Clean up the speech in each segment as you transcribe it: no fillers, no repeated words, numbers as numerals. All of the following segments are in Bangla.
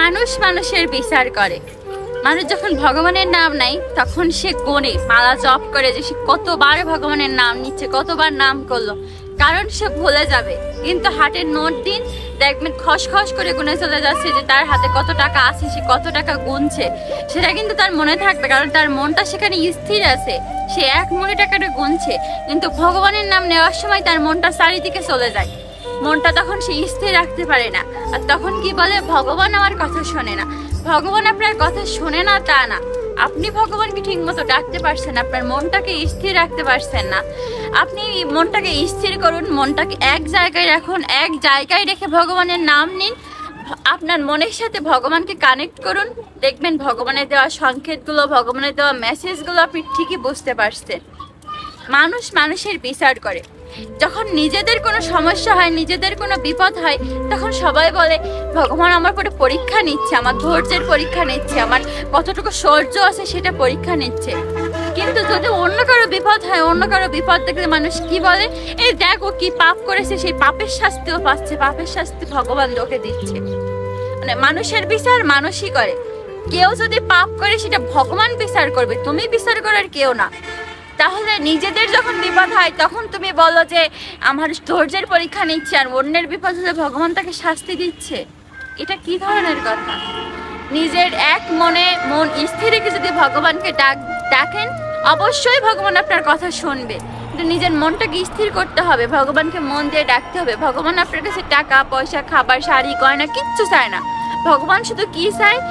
মানুষ মানুষের বিচার করে। মানুষ যখন ভগবানের নাম নেয় তখন সে গোনে মালা জপ করে যে সে কতবার ভগবানের নাম নিচ্ছে, কতবার নাম করলো, কারণ সে ভুলে যাবে। কিন্তু হাটের নোট দিন দেখবেন খসখস করে গুনে চলে যাচ্ছে যে তার হাতে কত টাকা আছে, সে কত টাকা গুনছে, সেটা কিন্তু তার মনে থাকবে, কারণ তার মনটা সেখানে স্থির আছে, সে এক মনে টাকাটা গুনছে। কিন্তু ভগবানের নাম নেওয়ার সময় তার মনটা চারিদিকে চলে যায়, মনটা তখন সে স্থির রাখতে পারে না। আর তখন কি বলে, ভগবান আমার কথা শোনে না। ভগবান আপনার কথা শোনে না তা না, আপনি ভগবানকে ঠিক মতো ডাকতে পারছেন, আপনার মনটাকে স্থির রাখতে পারছেন না। আপনি মনটাকে স্থির করুন, মনটাকে এক জায়গায় রাখুন, এক জায়গায় রেখে ভগবানের নাম নিন, আপনার মনের সাথে ভগবানকে কানেক্ট করুন। দেখবেন ভগবানের দেওয়া সংকেতগুলো, ভগবানের দেওয়া মেসেজগুলো আপনি ঠিকই বুঝতে পারছেন। মানুষ মানুষের বিচার করে। যখন নিজেদের কোনো সমস্যা হয়, নিজেদের কোনো বিপদ হয়, তখন সবাই বলে ভগবান আমার পরে পরীক্ষা নিচ্ছে, আমার ধৈর্যের পরীক্ষা নিচ্ছে, আমার কতটুকু সহ্য আছে সেটা পরীক্ষা নিচ্ছে। কিন্তু যদি অন্য কারো বিপদ হয়, অন্য কারো বিপদ দেখলে মানুষ কি বলে, এই দেখো কি পাপ করেছে, সেই পাপের শাস্তিও পাচ্ছে, পাপের শাস্তি ভগবান লোকে দিচ্ছে। মানে মানুষের বিচার মানুষই করে। কেউ যদি পাপ করে সেটা ভগবান বিচার করবে, তুমি বিচার করার কেউ না। তাহলে নিজেদের যখন বিপদ হয় তখন তুমি বলো যে আমার ধৈর্যের পরীক্ষা নিচ্ছে, আর অন্যের বিপদ হলে ভগবান তাকে শাস্তি দিচ্ছে। এটা কি ধরনের কথা? নিজের এক মনে মন স্থির রেখে যদি ভগবানকে ডাকেন, অবশ্যই ভগবান আপনার কথা শুনবে। কিন্তু নিজের মনটাকে স্থির করতে হবে, ভগবানকে মন দিয়ে ডাকতে হবে। ভগবান আপনার কাছে টাকা পয়সা, খাবার, শাড়ি, গয়না কিচ্ছু চায় না। ভগবান শুধু কি চায়,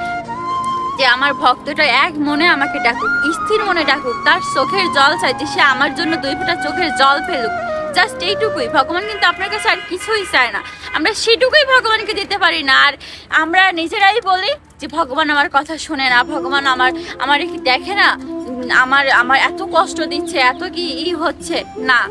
যে আমার ভক্তটা এক মনে আমাকে ডাকুক, স্থির মনে ডাকুক, তার চোখের জল চাই যে সে আমার জন্য 2 ফোঁটা চোখের জল ফেলুক, জাস্ট এইটুকুই। ভগবান কিন্তু আপনার কাছে আর কিছুই চায় না, আমরা সেটুকুই ভগবানকে দিতে পারি না। আর আমরা নিজেরাই বলি যে ভগবান আমার কথা শোনে না, ভগবান আমার কি দেখে না, আমার এত কষ্ট দিচ্ছে, এত কি হচ্ছে না।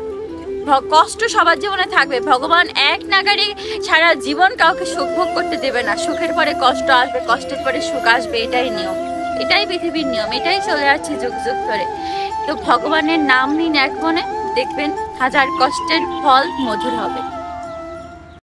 কষ্ট সবার জীবনে থাকবে, ভগবান এক নাগারে সারা জীবন কাউকে সুখ ভোগ করতে দেবে না। সুখের পরে কষ্ট আসবে, কষ্টের পরে সুখ আসবে, এটাই নিয়ম, এটাই পৃথিবীর নিয়ম, এটাই চলে যাচ্ছে যুগ যুগ ধরে। তো ভগবানের নাম নিন এক মনে, দেখবেন হাজার কষ্টের ফল মধুর হবে।